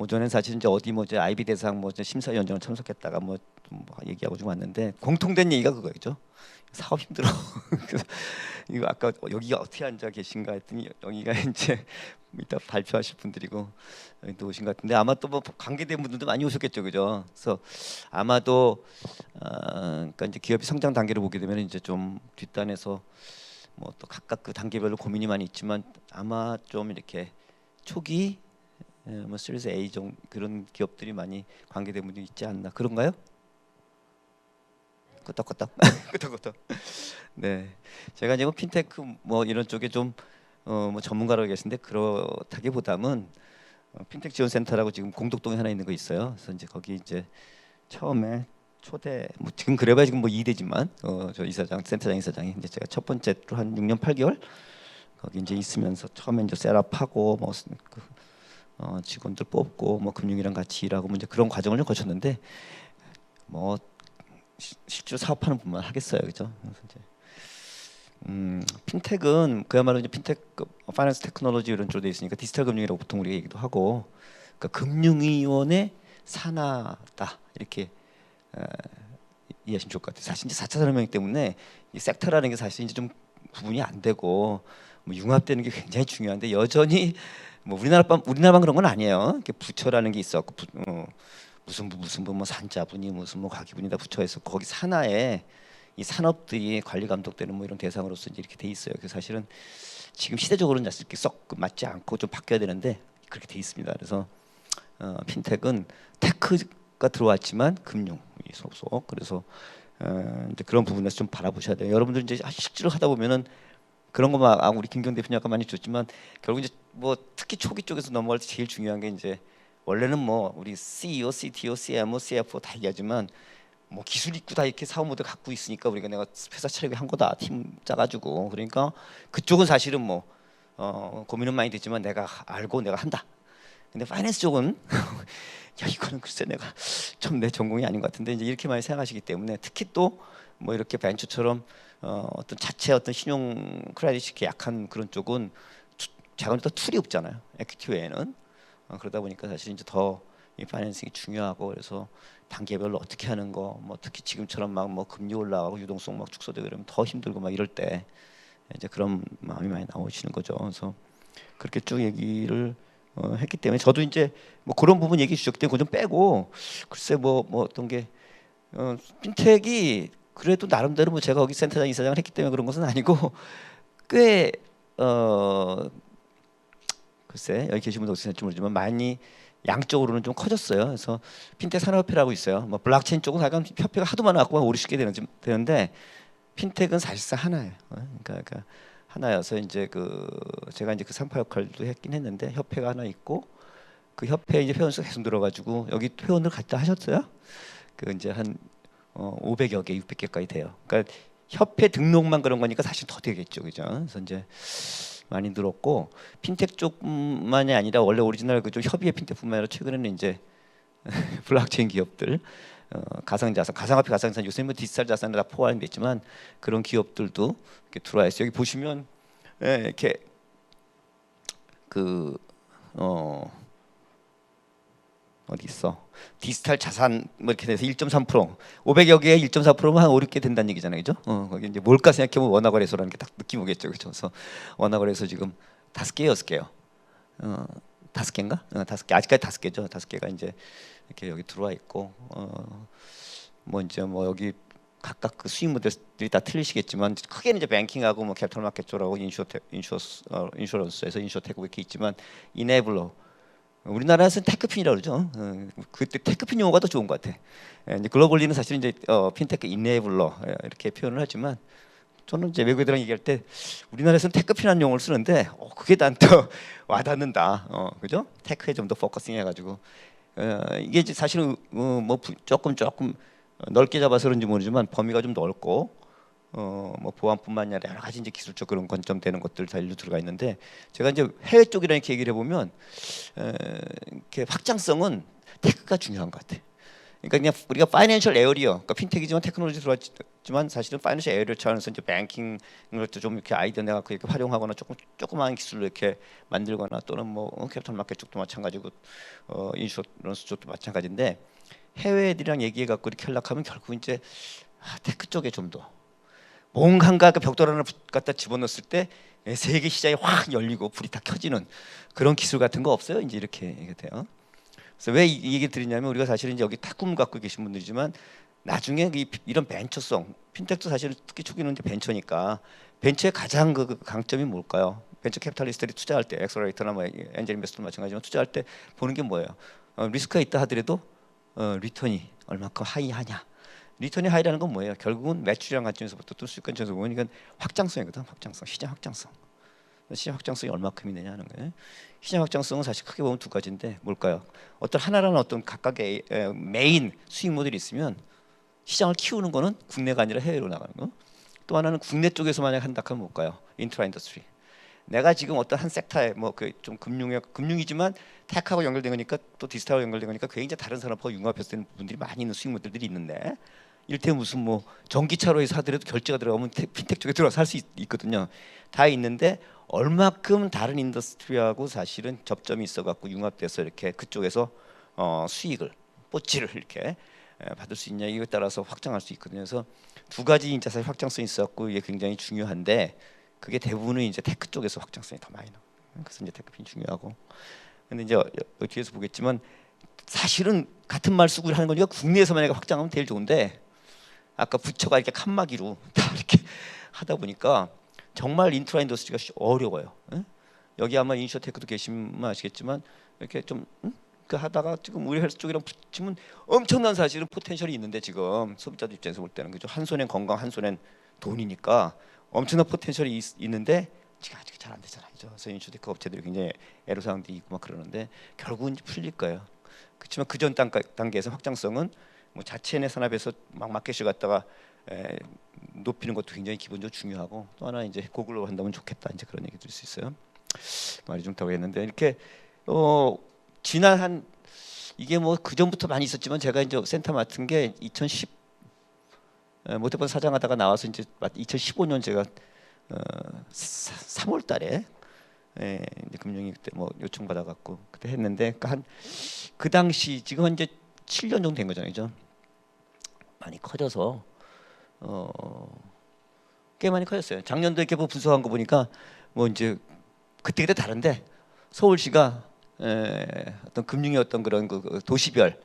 오전에 사실 이제 어디 뭐 이제 IB 대상 뭐 이제 심사위원장을 참석했다가 뭐 얘기하고 좀 왔는데 공통된 얘기가 그거죠. 사업 힘들어. 그래서 이거 아까 여기가 어떻게 앉아 계신가 했더니 여기가 이제 이따 발표하실 분들이고 또 오신 것 같은데 아마 또 뭐 관계된 분들도 많이 오셨겠죠, 그죠? 그래서 아마도 그러니까 이제 기업이 성장 단계를 보게 되면 이제 좀 뒷단에서 뭐 또 각각 그 단계별로 고민이 많이 있지만 아마 좀 이렇게 초기 뭐 시리즈 A 정 그런 기업들이 많이 관계된 분들이 있지 않나 그런가요? 끄떡끄떡 끄떡끄떡. 네, 제가 이제 뭐 핀테크 뭐 이런 쪽에 좀 뭐 전문가로 계신데 그렇다기보다는 핀텍 지원센터라고 지금 공덕동에 하나 있는 거 있어요. 그래서 이제 거기 이제 처음에 초대 뭐 지금 그래봐야 지금 뭐 2대지만 저 이사장 센터장 이사장이 이제 제가 첫 번째로 한 6년 8개월 거기 이제 있으면서 처음에 이제 셋업하고 뭐 직원들 뽑고 뭐 금융이랑 같이 일하고 뭐 이제 그런 과정을 좀 거쳤는데 뭐 실제로 사업하는 분만 하겠어요, 그죠? 그래서 이제 핀텍은 그야말로 이제 핀텍 파이낸스 테크놀로지 이런 쪽으로 돼 있으니까 디지털 금융이라고 보통 우리가 얘기도 하고, 그러니까 금융위원회 산하다 이렇게 이해하시면 좋을 것 같아요. 사실 이제 4차 산업혁명 때문에 이 섹터라는 게 사실 이제 좀 구분이 안 되고 뭐 융합되는 게 굉장히 중요한데 여전히 뭐 우리나라만 그런 건 아니에요. 이렇게 부처라는 게 있었고 무슨 뭐 산자분이 무슨 뭐 과기분이다 부처에서 거기 산하에 이 산업들이 관리 감독되는 뭐 이런 대상으로서 이제 이렇게 돼 있어요. 그래서 사실은 지금 시대적으로는 이렇게 썩 맞지 않고 좀 바뀌어야 되는데 그렇게 돼 있습니다. 그래서 핀텍은 테크가 들어왔지만 금융이 소속. 그래서 이제 그런 부분에서 좀 바라보셔야 돼요. 여러분들 이제 실제로 하다 보면은 그런 거만 우리 김경 대표님 아까 많이 줬지만 결국 이제 뭐 특히 초기 쪽에서 넘어갈 때 제일 중요한 게 이제 원래는 뭐 우리 CEO, CTO, CMO, CFO 다 얘기하지만 뭐 기술 있고 다 이렇게 사업 모델 갖고 있으니까 우리가 내가 회사 차리게 한 거다 팀 짜가지고 그러니까 그쪽은 사실은 뭐 고민은 많이 됐지만 내가 알고 내가 한다. 근데 파이낸스 쪽은 야 이거는 글쎄 내가 좀 내 전공이 아닌 것 같은데 이제 이렇게 많이 생각하시기 때문에 특히 또 뭐 이렇게 벤처처럼 어떤 자체 어떤 신용 크레딧이 이렇게 약한 그런 쪽은 자금 또 툴이 없잖아요. 에퀴티 외에는 그러다 보니까 사실 이제 더 이 파이낸싱이 중요하고 그래서 단계별로 어떻게 하는 거 뭐 특히 지금처럼 막 뭐 금리 올라가고 유동성 막 축소되고 그러면 더 힘들고 막 이럴 때 이제 그런 마음이 많이 나오시는 거죠. 그래서 그렇게 쭉 얘기를 했기 때문에 저도 이제 뭐 그런 부분 얘기 주셨기 때문에 그거 좀 빼고 글쎄 뭐 어떤 게 핀텍이 그래도 나름대로 뭐 제가 거기 센터장 이사장을 했기 때문에 그런 것은 아니고 꽤 글쎄 여기 계신 분도 어떻게 될지 모르지만 많이 양적으로는 좀 커졌어요. 그래서 핀텍 산업협회라고 있어요. 뭐 블록체인 쪽은 약간 협회가 하도 많아갖고 5, 60개 되는데 핀텍은 사실상 하나예요. 그러니까 하나여서 이제 제가 이제 그 상파 역할도 했긴 했는데 협회가 하나 있고 그 협회 이제 회원 수가 계속 늘어가지고 여기 회원들 갖다 하셨어요? 그 이제 한 500여 개, 600개까지 돼요. 그러니까 협회 등록만 그런 거니까 사실 더 되겠죠, 그죠? 그래서 이제 많이 늘었고 핀텍 쪽만이 아니라 원래 오리지널 그쪽 협의회 핀텍뿐만 아니라 최근에는 이제 블록체인 기업들, 가상자산, 가상화폐, 가상자산 요새 뭐 디지털 자산에 다 포함이 됐지만 그런 기업들도 이렇게 들어와 있어요. 여기 보시면 이렇게 어디 있어? 디지털 자산 뭐 이렇게 돼서 1.3%, 500여 개에 1.4%면 한 5, 6개 된다는 얘기잖아요, 그죠? 거기 이제 뭘까 생각해보면 원화거래소라는 게 딱 느낌 오겠죠, 그죠? 그래서 원화거래소 지금 5개, 6개요. 5개인가? 5개 아직까지 5개죠. 5개가 이제 이렇게 여기 들어와 있고 뭐 이제 뭐 여기 각각 그 수익 모델들이 다 틀리시겠지만 크게는 이제 뱅킹하고 뭐 캐피털 마켓 쪽하고 인슈런스에서 인슈어테크 이렇게 있지만 이네블러 우리나라에서는 테크핀이라고 그러죠. 그때 테크핀 용어가 더 좋은 것 같아. 이제 글로벌리는 사실 이제 핀테크 이네블러 이렇게 표현을 하지만 저는 이제 외국 애들이랑 얘기할 때 우리나라에서는 테크핀이라는 용어를 쓰는데 그게 난 더 와닿는다. 그죠? 테크에 좀 더 포커싱 해가지고 이게 이제 사실은 뭐 조금 넓게 잡아서 그런지 모르지만 범위가 좀 넓고 뭐 보안뿐만 아니라 여러 가지 이제 기술적 그런 관점되는 것들 다 일로 들어가 있는데 제가 이제 해외 쪽이랑 이렇게 얘기를 해보면 이렇게 확장성은 테크가 중요한 것 같아. 그러니까 그냥 우리가 파이낸셜 에어리어, 그러니까 핀텍이지만 테크놀로지 들어왔지 있지만 사실은 파이낸셜 에어리어 차원에서 이제 뱅킹을 좀 이렇게 아이디어 내갖고 이렇게 활용하거나 조그마한 기술로 이렇게 만들거나 또는 뭐 캐피털 마켓 쪽도 마찬가지고 인슈런스 쪽도 마찬가지인데 해외 애들이랑 얘기해 갖고 이렇게 연락하면 결국 이제 테크 쪽에 좀 더 뭔가 그 벽돌 하나 갖다 집어넣었을 때 세계 시장이 확 열리고 불이 다 켜지는 그런 기술 같은 거 없어요? 이제 이렇게 돼요. 그래서 왜 이 얘기 드리냐면 우리가 사실은 이제 여기 다 꿈 갖고 계신 분들이지만 나중에 이런 벤처성 핀텍도 사실은 특히 초기는 이제 벤처니까 벤처의 가장 그 강점이 뭘까요? 벤처 캐피탈리스트들이 투자할 때 엑셀러레이터나 뭐 엔젤 인베스터도 마찬가지지만 투자할 때 보는 게 뭐예요? 리스크가 있다 하더라도 리턴이 얼마큼 하이하냐. 리턴이 하이라는 건 뭐예요? 결국은 매출이랑 관점에서부터 또 수익 관점에서 보면 이건 확장성이거든. 확장성, 시장 확장성. 시장 확장성이 얼마큼이 되냐 하는 거예요. 시장 확장성은 사실 크게 보면 두 가지인데 뭘까요? 어떤 하나라는 어떤 각각의 메인 수익 모델이 있으면 시장을 키우는 거는 국내가 아니라 해외로 나가는 거. 또 하나는 국내 쪽에서 만약 한다 하면 뭘까요? 인트라 인더스트리. 내가 지금 어떤 한 섹터에 뭐 그 좀 금융이지만 테크하고 연결된 거니까 또 디지털하고 연결된 거니까 굉장히 다른 산업하고 융합해서 되는 부분들이 많이 있는 수익 모델들이 있는데 일테면 무슨 뭐 전기차로 해서 하더라도 결제가 들어가면 핀텍 쪽에 들어가서 할 수 있거든요. 다 있는데 얼마큼 다른 인더스트리하고 사실은 접점이 있어갖고 융합돼서 이렇게 그쪽에서 수익을 뽀찌를 이렇게 받을 수 있냐 이거에 따라서 확장할 수 있거든요. 그래서 두 가지 이제 사실 확장성이 있었고 이게 굉장히 중요한데 그게 대부분은 이제 테크 쪽에서 확장성이 더 많이 나. 그래서 이제 테크핀 중요하고. 근데 이제 뒤에서 보겠지만 사실은 같은 말 쓰고 하는 거니까 국내에서 만약에 확장하면 제일 좋은데 아까 부처가 이렇게 칸막이로 다 이렇게 하다 보니까 정말 인트라 인더스트리가 어려워요. 응? 여기 아마 인슈어테크도 계시면 아시겠지만 이렇게 좀 그 하다가 지금 우리 헬스 쪽이랑 붙이면 엄청난 사실은 포텐셜이 있는데 지금 소비자들 입장에서 볼 때는 그죠. 한 손엔 건강, 한 손엔 돈이니까 엄청난 포텐셜이 있는데 지금 아직 잘 안 되잖아요. 그래서 인슈어테크 업체들이 굉장히 애로사항도 있고 막 그러는데 결국은 이제 풀릴 거예요. 그렇지만 그 전 단계에서 확장성은 뭐 자체 내 산업에서 막 마켓을 갖다가 높이는 것도 굉장히 기본적으로 중요하고 또 하나 이제 고글로 한다면 좋겠다 이제 그런 얘기 드릴 수 있어요. 말이 좀 타고 했는데 이렇게 지난 한 이게 뭐 그 전부터 많이 있었지만 제가 이제 센터 맡은 게 2010 모태번 사장하다가 나와서 이제 2015년 제가 3월달에 이제 금융위 그때 뭐 요청 받아갖고 그때 했는데 그 당시 지금 이제 7년 정도 된 거잖아요, 그죠? 많이 커져서 꽤 많이 커졌어요. 작년도 이렇게 뭐 분석한 거 보니까 뭐 이제 그때 다른데 서울시가 어떤 금융의 어떤 그런 그 도시별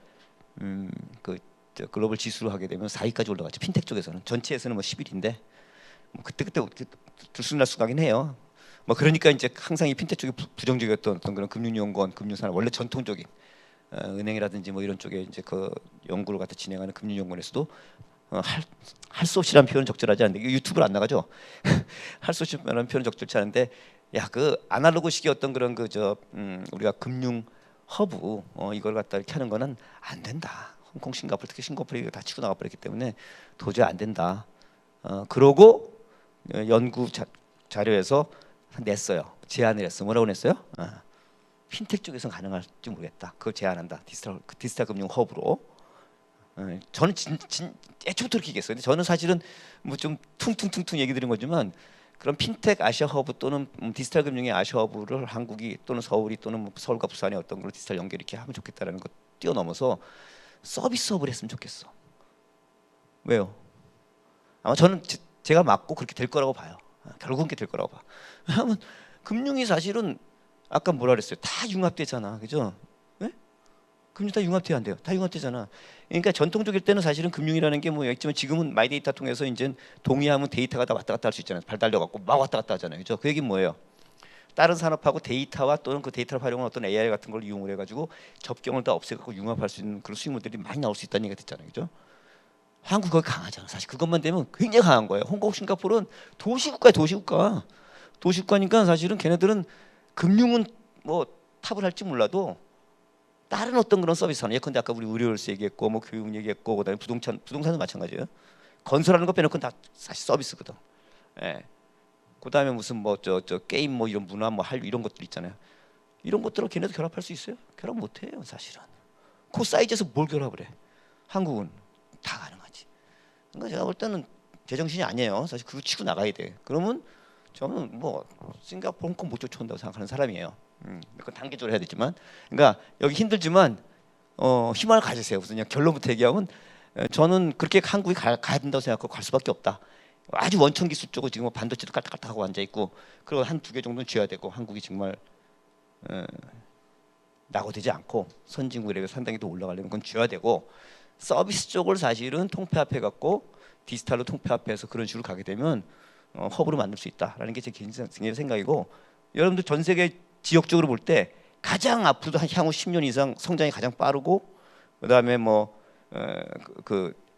그 글로벌 지수로 하게 되면 4위까지 올라갔죠. 핀텍 쪽에서는 전체에서는 뭐 10위인데 뭐 그때 들쑥날쑥하긴 해요. 뭐 그러니까 이제 항상 이 핀텍 쪽이 부정적이었던 어떤 그런 금융연구원, 금융산업 원래 전통적인 은행이라든지 뭐 이런 쪽에 이제 그 연구를 갖다 진행하는 금융연구원에서도 할 수 없이라는 표현은 적절하지 않은데 유튜브를 안 나가죠. 할 수 없이라는 표현은 적절치 않은데 야 그 아날로그식의 어떤 그런 우리가 금융 허브 이걸 갖다 이렇게 하는 거는 안 된다. 홍콩, 싱가포르 특히 싱가포르가 다 치고 나가 버렸기 때문에 도저히 안 된다. 그러고 연구 자료에서 냈어요. 제안을 했어. 뭐라고 냈어요? 핀텍 쪽에서 가능할지 모르겠다. 그걸 제안한다. 디지털 금융 허브로. 저는 애초부터 그렇게 얘기했어요. 근데 저는 사실은 뭐 좀 퉁퉁퉁퉁 얘기 드린 거지만 그런 핀텍 아시아 허브 또는 디지털 금융의 아시아 허브를 한국이 또는 서울이 또는 뭐 서울과 부산의 어떤 그런 디지털 연결 이렇게 하면 좋겠다라는 것 뛰어넘어서 서비스 허브를 했으면 좋겠어. 왜요? 아마 저는 제가 맞고 그렇게 될 거라고 봐요. 결국은 그렇게 될 거라고 봐. 왜냐하면 금융이 사실은 아까 뭐라 그랬어요? 다 융합되잖아, 그죠? 네? 금융 다 융합돼야 안 돼요. 다 융합되잖아. 그러니까 전통적일 때는 사실은 금융이라는 게 뭐 있지만 지금은 마이데이터 통해서 이제 동의하면 데이터가 다 왔다 갔다 할 수 있잖아요. 발 달려갖고 막 왔다 갔다 하잖아요, 그죠? 그 얘기는 뭐예요? 다른 산업하고 데이터와 또는 그 데이터를 활용한 어떤 AI 같은 걸 이용을 해가지고 접경을 다 없애갖고 융합할 수 있는 그런 수익 모델이 많이 나올 수 있다는 얘기가 됐잖아요, 그죠? 한국 거기 강하잖아. 사실 그것만 되면 굉장히 강한 거예요. 홍콩, 싱가포르는 도시국가야, 도시국가. 도시국가니까 사실은 걔네들은 금융은 뭐 탑을 할지 몰라도 다른 어떤 그런 서비스는 예컨대 아까 우리 의료를 얘기했고 뭐 교육 얘기했고 그다음에 부동산도 마찬가지예요. 건설하는 거 빼놓고 다 사실 서비스거든. 예. 그다음에 무슨 뭐 저 게임 뭐 이런 문화 뭐 할 이런 것들 있잖아요. 이런 것들을 걔네도 결합할 수 있어요? 결합 못 해요, 사실은. 그 사이즈에서 뭘 결합을 해? 한국은 다 가능하지. 그러니까 제가 볼 때는 제정신이 아니에요. 사실 그거 치고 나가야 돼. 그러면 저는 뭐 싱가포르, 홍콩 못 쫓아온다고 생각하는 사람이에요. 그건 단계적으로 해야 되지만, 그러니까 여기 힘들지만 희망을 가지세요. 무슨 그냥 결론부터 얘기하면 저는 그렇게 한국이 가야 된다고 생각하고 갈 수밖에 없다. 아주 원천 기술 쪽으로 지금 반도체도 깔딱깔딱하고 앉아 있고, 그리고 한 두 개 정도는 쥐어야 되고, 한국이 정말 낙오되지 않고 선진국 레벨 상당히 더 올라가려면 그건 쥐어야 되고, 서비스 쪽을 사실은 통폐합해 갖고 디지털로 통폐합해서 그런 식으로 가게 되면 허브로 만들 수 있다라는 게 제 개인적인 생각이고, 여러분들 전 세계 지역적으로 볼 때 가장 앞으로도 향후 10년 이상 성장이 가장 빠르고, 그다음에 뭐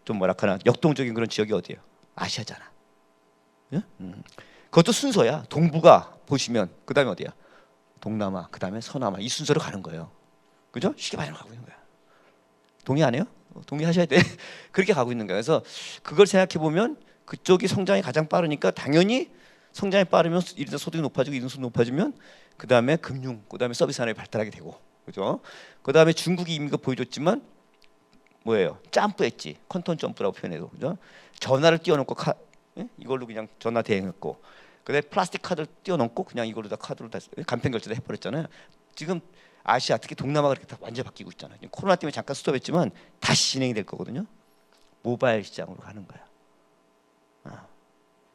좀 뭐랄까나 역동적인 그런 지역이 어디예요? 아시아잖아. 예? 그것도 순서야. 동북아 보시면 그다음에 어디야? 동남아, 그다음에 서남아, 이 순서로 가는 거예요. 그죠? 쉽게 말하면 가고 있는 거야. 동의 안 해요? 동의하셔야 돼. 그렇게 가고 있는 거예요. 그래서 그걸 생각해 보면 그쪽이 성장이 가장 빠르니까 당연히 성장이 빠르면 일단 소득이 높아지고 이동성이 높아지면 그다음에 금융, 그다음에 서비스 산업이 발달하게 되고, 그죠? 그다음에 중국이 이미 보여줬지만 뭐예요? 점프했지. 퀀텀 점프라고 표현해도, 그죠? 전화를 띄워놓고 이걸로 그냥 전화 대행했고, 그다음에 플라스틱 카드를 띄워놓고 그냥 이걸로 다 카드로 다 간편 결제도 해버렸잖아요. 지금 아시아 특히 동남아가 그렇게 다 완전 바뀌고 있잖아요. 코로나 때문에 잠깐 스톱했지만 다시 진행이 될 거거든요. 모바일 시장으로 가는 거야.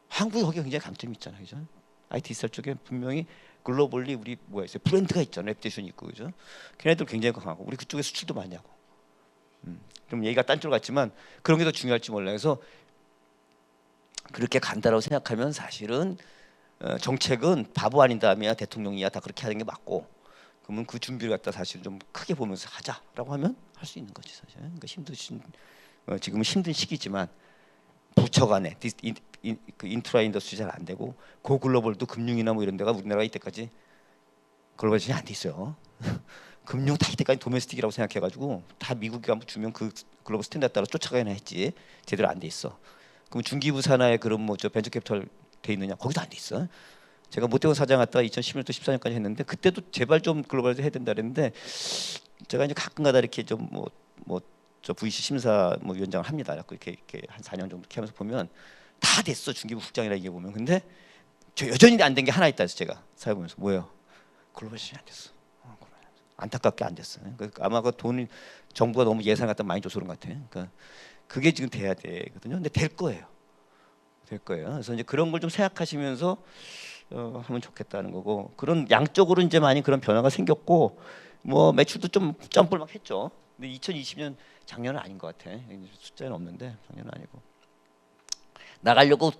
한국이 거기에 굉장히 강점이 있잖아요, 그죠? IT 디지털 쪽에 분명히 글로벌리 우리 뭐가 있어요? 브랜드가 있잖아요. 랩테이션이 있고, 그죠? 걔네들 굉장히 강하고 우리 그쪽에 수출도 많이 하고. 좀 얘기가 딴쪽 같지만 그런 게 더 중요할지 몰라요. 그래서 그렇게 간다라고 생각하면 사실은 정책은 바보 아닌 다음이야 대통령이야 다 그렇게 하는 게 맞고, 그러면 그 준비를 갖다 사실 좀 크게 보면서 하자라고 하면 할 수 있는 거지 사실. 그러니까 지금은 힘든 시기지만 부처 간에 그 인트라 인더스트리 잘 안 되고 고글로벌도 금융이나 뭐 이런 데가 우리나라가 이때까지 글로벌化안 돼 있어요. 금융 다 이때까지 도메스틱이라고 생각해가지고 다 미국이 한번 주면 그 글로벌 스탠다드 따라 쫓아가야 했지 제대로 안 돼 있어. 그럼 중기부 산하에 그런 뭐 저 벤처 캐피털 돼 있느냐? 거기도 안 돼 있어. 제가 모태원 사장 갔다가 2011년부터 14년까지 했는데 그때도 제발 좀 글로벌화 해야 된다 그랬는데, 제가 이제 가끔가다 이렇게 좀 뭐 저 VC 심사 뭐 위원장을 합니다. 이렇게 한 4년 정도 이렇게 하면서 보면 다 됐어. 중기부 국장이라 얘기해 보면. 근데 저 여전히 안 된 게 하나 있다 해서 제가 사회보면서 뭐예요? 글로벌시즌이 안 됐어. 안타깝게 안 됐어. 그러니까 아마 그 돈 정부가 너무 예산 갖다 많이 줘서 그런 것 같아. 그러니까 그게 지금 돼야 되거든요. 근데 될 거예요. 될 거예요. 그래서 이제 그런 걸 좀 생각하시면서 하면 좋겠다는 거고, 그런 양적으로 이제 많이 그런 변화가 생겼고, 뭐 매출도 좀 점프를 막 했죠. 근데 2020년 작년은 아닌 것 같아. 숫자는 없는데 작년은 아니고 나가려고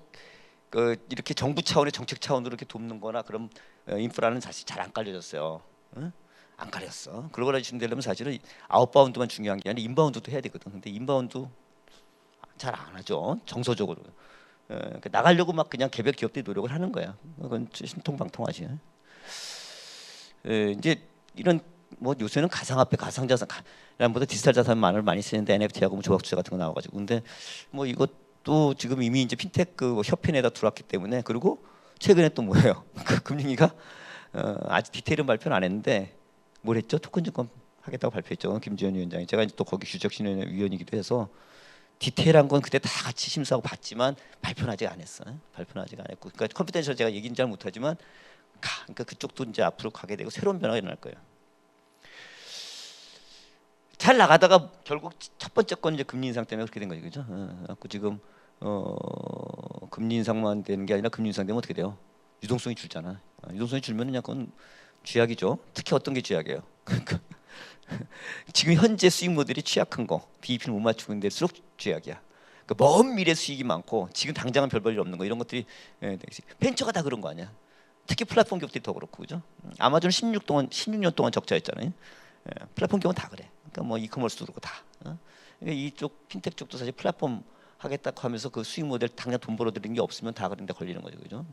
이렇게 정부 차원의 정책 차원으로 이렇게 돕는거나 그런 인프라는 사실 잘 안 깔려졌어요. 응? 안 깔렸어. 글로벌라이제이션 되려면 사실은 아웃바운드만 중요한 게 아니라 인바운드도 해야 되거든. 근데 인바운드 잘 안 하죠. 정서적으로. 그러니까 나가려고 막 그냥 개별 기업들이 노력을 하는 거야. 그건 신통방통하지. 이제 이런 뭐 요새는 가상화폐, 가상자산보다 디지털 자산만을 많이 쓰는데 NFT하고 뭐 조각투자 같은 거 나와가지고, 근데 뭐 이것도 지금 이미 이제 핀테크 협회 내다 들어왔기 때문에, 그리고 최근에 또 뭐예요? 그 금융위가 아직 디테일은 발표는 안 했는데 뭘 했죠? 토큰증권 하겠다고 발표했죠. 김지현 위원장이. 제가 이제 또 거기 규적신의 위원이기도 해서 디테일한 건 그때 다 같이 심사하고 봤지만 발표는 아직 안 했어. 발표는 아직 안 했고, 그러니까 컴퓨터에서 제가 얘기는 잘 못하지만 그러니까 그쪽도 이제 앞으로 가게 되고 새로운 변화가 일어날 거예요. 잘 나가다가 결국 첫 번째 건 이제 금리 인상 때문에 그렇게 된 거죠, 그죠? 그래서 지금 금리 인상만 되는 게 아니라 금리 인상 되면 어떻게 돼요? 유동성이 줄잖아. 유동성이 줄면 그냥 그건 쥐약이죠. 특히 어떤 게 쥐약이에요? 그러니까 지금 현재 수익 모델이 취약한 거, BEP를 못 맞추는 데일수록 쥐약이야. 그러니까 먼 미래 수익이 많고 지금 당장은 별 볼일 없는 거, 이런 것들이 벤처가 다 그런 거 아니야. 특히 플랫폼 기업들이 더 그렇고, 그죠? 아마존은 16년 동안 적자였잖아요. 플랫폼 기업은 다 그래. 그러니까 뭐 이커머스도 그렇고 다. 그러니까 이쪽 핀텍 쪽도 사실 플랫폼 하겠다고 하면서 그 수익 모델 당장 돈 벌어들이는 게 없으면 다 그런데 걸리는 거죠, 그죠?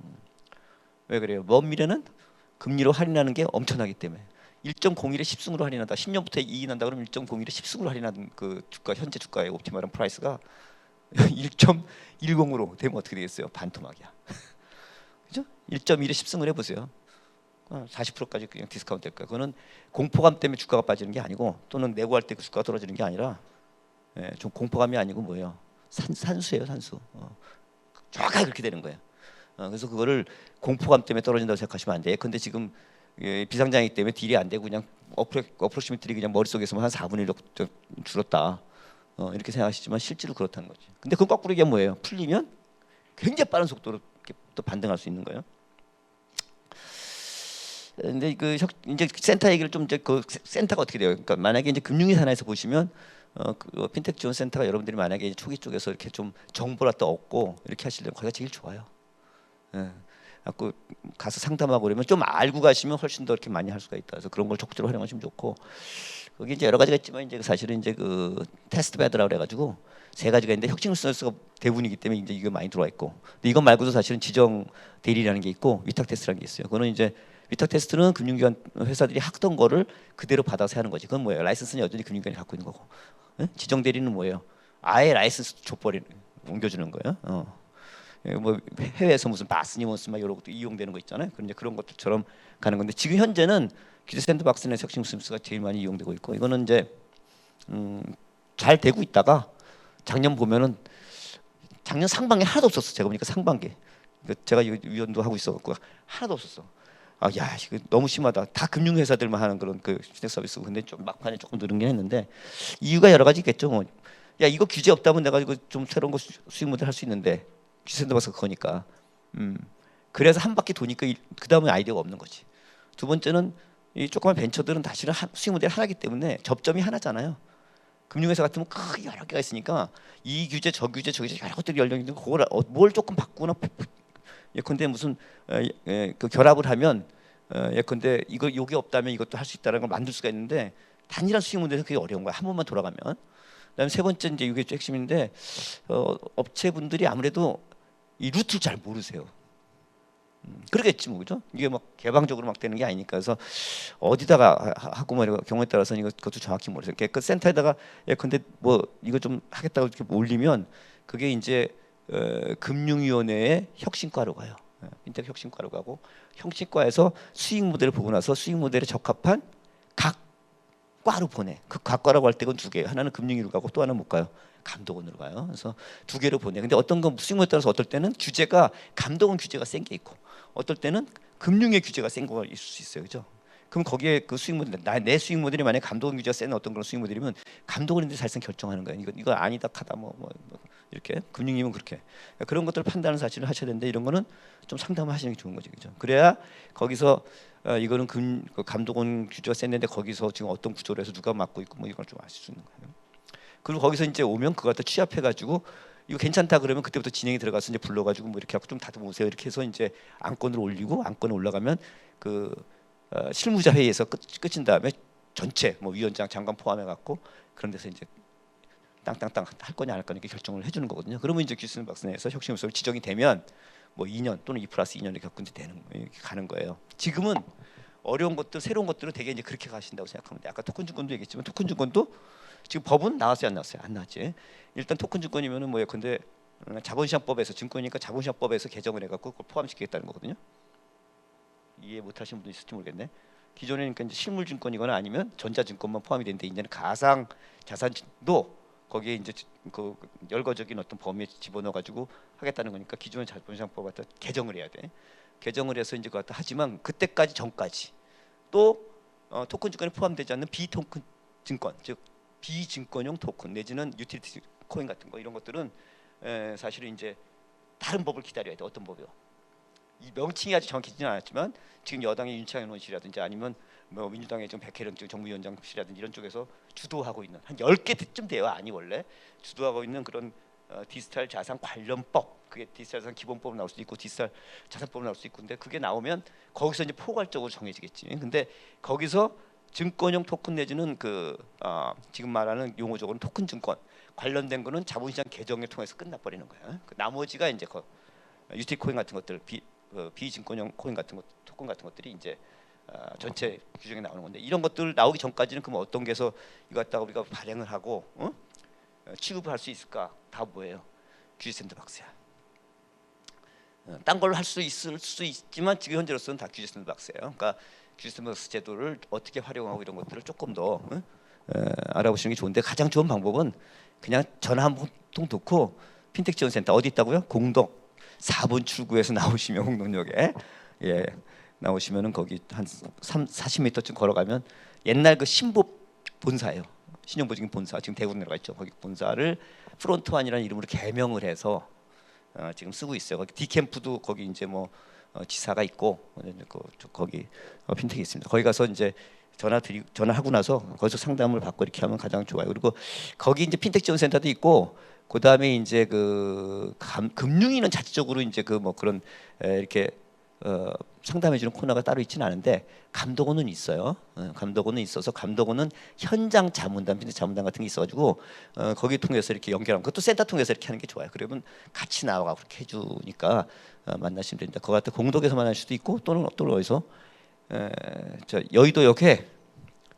왜 그래요? 먼 미래는 금리로 할인하는 게 엄청나기 때문에 1.01에 10승으로 할인한다. 10년부터 이익이 난다 그러면 1.01에 10승으로 할인하는 그 주가, 현재 주가의 옵티멀한 프라이스가 1.10으로 되면 어떻게 되겠어요? 반토막이야. 그죠? 1.1에 10승을 해보세요. 40%까지 그냥 디스카운트 될 거야. 그거는 공포감 때문에 주가가 빠지는 게 아니고, 또는 내고할 때 그 주가가 떨어지는 게 아니라, 좀 공포감이 아니고 뭐예요? 산수예요, 산수. 정확하게 그렇게 되는 거예요. 그래서 그거를 공포감 때문에 떨어진다고 생각하시면 안 돼. 근데 지금 비상장애기 때문에 딜이 안 되고 그냥 어프로치미트리 그냥 머릿속에서만 한 4분의 1 줄었다. 이렇게 생각하시지만 실제로 그렇다는 거지. 근데 그건 거꾸로 얘기하면 뭐예요? 풀리면 굉장히 빠른 속도로 이렇게 또 반등할 수 있는 거예요. 근데 그 이제 센터 얘기를 좀 이제 그 센터가 어떻게 돼요? 그러니까 만약에 이제 금융위 산하에서 보시면 그 핀텍 지원 센터가 여러분들이 만약에 초기 쪽에서 이렇게 좀 정보를 또 얻고 이렇게 하시려면 거기가 제일 좋아요. 예. 갖고 가서 상담하고 그러면 좀 알고 가시면 훨씬 더 이렇게 많이 할 수가 있다. 그래서 그런 걸 적극적으로 활용하시면 좋고 거기 이제 여러 가지가 있지만 이제 사실은 이제 그 테스트 베드라고 그래가지고 3가지가 있는데 혁신수가 대부분이기 때문에 이제 이거 많이 들어와 있고 근데 이것 말고도 사실은 지정 대리라는 게 있고 위탁 테스트라는 게 있어요. 그거는 이제 위탁 테스트는 금융기관 회사들이 하던 거를 그대로 받아서 하는 거지. 그건 뭐예요? 라이선스는 여전히 금융기관이 갖고 있는 거고 지정 대리는 뭐예요? 아예 라이선스 줘버리는 옮겨주는 거예요. 뭐 해외에서 무슨 바스니먼스 막 이런 것도 이용되는 거 있잖아요. 그런 이제 그런 것들처럼 가는 건데 지금 현재는 규제 샌드박스나 혁신수가 제일 많이 이용되고 있고 이거는 이제 잘 되고 있다가 작년 보면은 작년 상반기 하나도 없었어. 제가 보니까 상반기 제가 위원도 하고 있어갖고 하나도 없었어. 야 이거 너무 심하다. 다 금융회사들만 하는 그런 그 신탁 서비스고 근데 좀 막판에 조금 늘은긴 했는데 이유가 여러 가지 있겠죠. 뭐. 야 이거 규제 없다면 내가 이거 좀 새로운 거 수익 모델 할 수 있는데 규제 샌드박스가 그거니까. 그래서 한 바퀴 도니까 그 다음에 아이디어가 없는 거지. 두 번째는 이 조그만 벤처들은 사실은 수익 모델 하나기 때문에 접점이 하나잖아요. 금융회사 같으면 크게 여러 개가 있으니까 이 규제 저 규제 저 규제 여러 것들이 열려 있는데 그걸 뭘 조금 바꾸나 예컨대 무슨 그 결합을 하면 예컨대 이거 요게 없다면 이것도 할 수 있다는 걸 만들 수가 있는데 단일한 수익 모델은 그게 어려운 거야. 한 번만 돌아가면. 그다음에 세 번째 이제 이게 핵심인데 업체분들이 아무래도 이 루트를 잘 모르세요. 그러겠지 뭐 그죠? 이게 막 개방적으로 막 되는 게 아니니까 그래서 어디다가 하고 뭐 경우에 따라서는 그것도 정확히 모르세요. 그 센터에다가 예컨대 뭐 이거 좀 하겠다고 이렇게 올리면 그게 이제 금융위원회의 혁신과로 가요. 핀텍 혁신과로 가고 혁신과에서 수익 모델을 보고 나서 수익 모델에 적합한 각 과로 보내. 그 각 과라고 할 때 그건 2개. 하나는 금융위로 가고 또 하나는 못 가요. 감독원으로 가요. 그래서 2개로 보내. 근데 어떤 건 수익 모델에 따라서 어떨 때는 규제가 감독원 규제가 센 게 있고 어떨 때는 금융의 규제가 센 거가 있을 수 있어요. 그죠? 그럼 거기에 그 수익 모델 내 수익 모델이 만약 감독원 규제가 센 어떤 그런 수익 모델이면 감독원인데 사실상 결정하는 거예요. 이거 아니다 카다 뭐 이렇게 금융이면 그렇게 그런 것들 판단을 사실은 하셔야 되는데 이런 거는 좀 상담을 하시는 게 좋은 거죠. 그죠? 그래야 거기서 이거는 그 감독원 규제가 센데 거기서 지금 어떤 구조로 해서 누가 맡고 있고 뭐 이걸 좀 아실 수 있는 거예요. 그리고 거기서 이제 오면 그걸 또 취합해가지고 이거 괜찮다 그러면 그때부터 진행이 들어가서 이제 불러가지고 뭐 이렇게 하고 좀 다듬으세요 이렇게 해서 이제 안건을 올리고 안건에 올라가면 그 실무자 회의에서 끝인 다음에 전체 뭐 위원장 장관 포함해 갖고 그런 데서 이제 땅땅땅 할 거냐 안 할 거냐 이렇게 결정을 해주는 거거든요. 그러면 이제 규슨 박스 내에서 혁신수업이 지정이 되면 뭐 2년 또는 2+2년 이렇게 되는 이렇게 가는 거예요. 지금은 어려운 것들 새로운 것들은 되게 이제 그렇게 가신다고 생각하면 돼. 아까 토큰증권도 얘기했지만 토큰증권도 지금 법은 나왔어요 안 나왔어요? 안 나왔지. 일단 토큰증권이면은 뭐예요? 근데 자본시장법에서 증권이니까 자본시장법에서 개정을 해갖고 그걸 포함시키겠다는 거거든요. 이해 못하시는 분도 있을지 모르겠네. 기존에는 그러니까 이제 실물증권이거나 아니면 전자증권만 포함이 되는데 이제는 가상 자산도 거기에 이제 그 열거적인 어떤 범위에 집어넣어가지고 하겠다는 거니까 기존의 자본시장법 갖다 개정을 해야 돼. 개정을 해서 이제 그거 갖다 하지만 그때까지 전까지 또 토큰 증권에 포함되지 않는 비토큰 증권 즉 비증권용 토큰 내지는 유틸리티 코인 같은 거 이런 것들은 사실은 이제 다른 법을 기다려야 돼. 어떤 법이요? 이 명칭이 아직 정확해지는 않았지만 지금 여당의 윤창현 의원실이라든지 아니면 뭐 민주당의 지금 백혜련 정무위원장실이라든지 이런 쪽에서 주도하고 있는 한 10개쯤 돼요. 아니 원래 주도하고 있는 그런 디지털 자산 관련법 그게 디지털 자산 기본법으로 나올 수도 있고 디지털 자산법으로 나올 수도 있고 근데 그게 나오면 거기서 이제 포괄적으로 정해지겠지. 근데 거기서 증권형 토큰 내지는 그 지금 말하는 용어적으로는 토큰 증권 관련된 거는 자본시장 개정을 통해서 끝나버리는 거야. 그 나머지가 이제 유틸 코인 같은 것들 비증권형 코인 같은 것 토큰 같은 것들이 이제 전체 규정에 나오는 건데 이런 것들 나오기 전까지는 그럼 어떤 게서 이거 갖다가 우리가 발행을 하고 취급을 할 수 있을까? 다 뭐예요? 규제 샌드박스야. 딴 걸 할 수 있을 수 있지만 지금 현재로서는 다 규제 샌드박스예요. 그러니까 규제 샌드박스 제도를 어떻게 활용하고 이런 것들을 조금 더 알아보시는 게 좋은데 가장 좋은 방법은 그냥 전화 한 통 놓고 핀텍 지원센터 어디 있다고요? 공덕 4번 출구에서 나오시면 홍동역에 예 나오시면은 거기 한 40m쯤 걸어가면 옛날 그 신보 본사예요. 신용보증 본사 지금 대구로 내려가 있죠. 거기 본사를 프론트원이라는 이름으로 개명을 해서 지금 쓰고 있어요. 거기 디캠프도 거기 이제 뭐 지사가 있고 거기 핀텍이 있습니다. 거기 가서 이제 전화하고 나서 거기서 상담을 받고 이렇게 하면 가장 좋아요. 그리고 거기 이제 핀텍 지원센터도 있고 그 다음에 이제 그 금융위는 자체적으로 이제 그 뭐 그런 이렇게 상담해주는 코너가 따로 있지는 않은데 감독원은 있어요. 감독원은 있어서 감독원은 현장 자문단, 핀텍 자문단 같은 게 있어가지고 거기 통해서 이렇게 연결하면 그것도 센터 통해서 이렇게 하는 게 좋아요. 그러면 같이 나와가 그렇게 해주니까 만나시면 됩니다. 그거 같은 공덕에서 만날 수도 있고 또는 어디서 저 여의도역에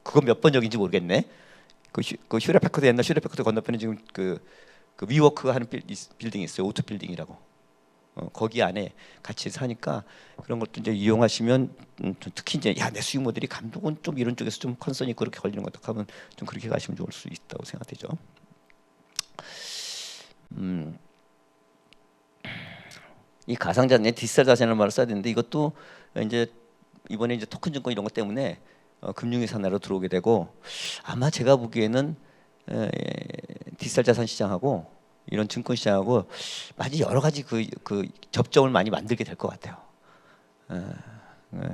그거 몇 번역인지 모르겠네. 그 휴레패커드 옛날 휴레패커드 건너편에 지금 그 위워크가 하는 빌딩이 있어요. 오토 빌딩이라고. 거기 안에 같이 사니까 그런 것도 이제 이용하시면 특히 이제 야 내 수익 모델이 감독은 좀 이런 쪽에서 좀 컨선이 있고 그렇게 걸리는 것 하면 좀 그렇게 가시면 좋을 수 있다고 생각되죠. 이 가상자산, 디지털 자산이라는 말을 써야 되는데 이것도 이제 이번에 이제 토큰 증권 이런 것 때문에 금융위 산하로 들어오게 되고 아마 제가 보기에는 디지털 자산 시장하고 이런 증권 시장하고 많이 여러 가지 그 접점을 많이 만들게 될 것 같아요.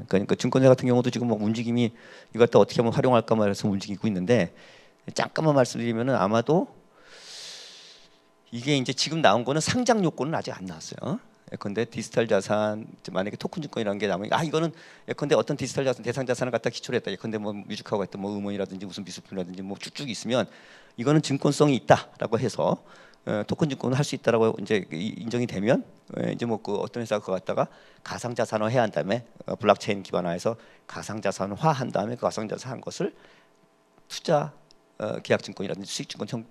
그러니까 증권사 같은 경우도 지금 뭐 움직임이 이걸 또 어떻게 하면 활용할까 말해서 움직이고 있는데 잠깐만 말씀드리면은 아마도 이게 이제 지금 나온 거는 상장 요건은 아직 안 나왔어요. 예컨대 디지털 자산 만약에 토큰 증권이라는 게 나오면 이거는 예컨대 어떤 디지털 자산 대상 자산을 갖다 기초로 했다. 예컨대 뭐 뮤직하고 했던 뭐 음원이라든지 무슨 미술품이라든지 뭐 쭉쭉 있으면 이거는 증권성이 있다라고 해서 토큰 증권을 할 수 있다라고 이제 인정이 되면 이제 뭐 그 어떤 회사가 그거 갖다가 가상 자산화 해야 한 다음에 블록체인 기반화해서 가상 자산화 한 다음에 그 가상 자산 한 것을 투자 계약 증권이라든지 수익 증권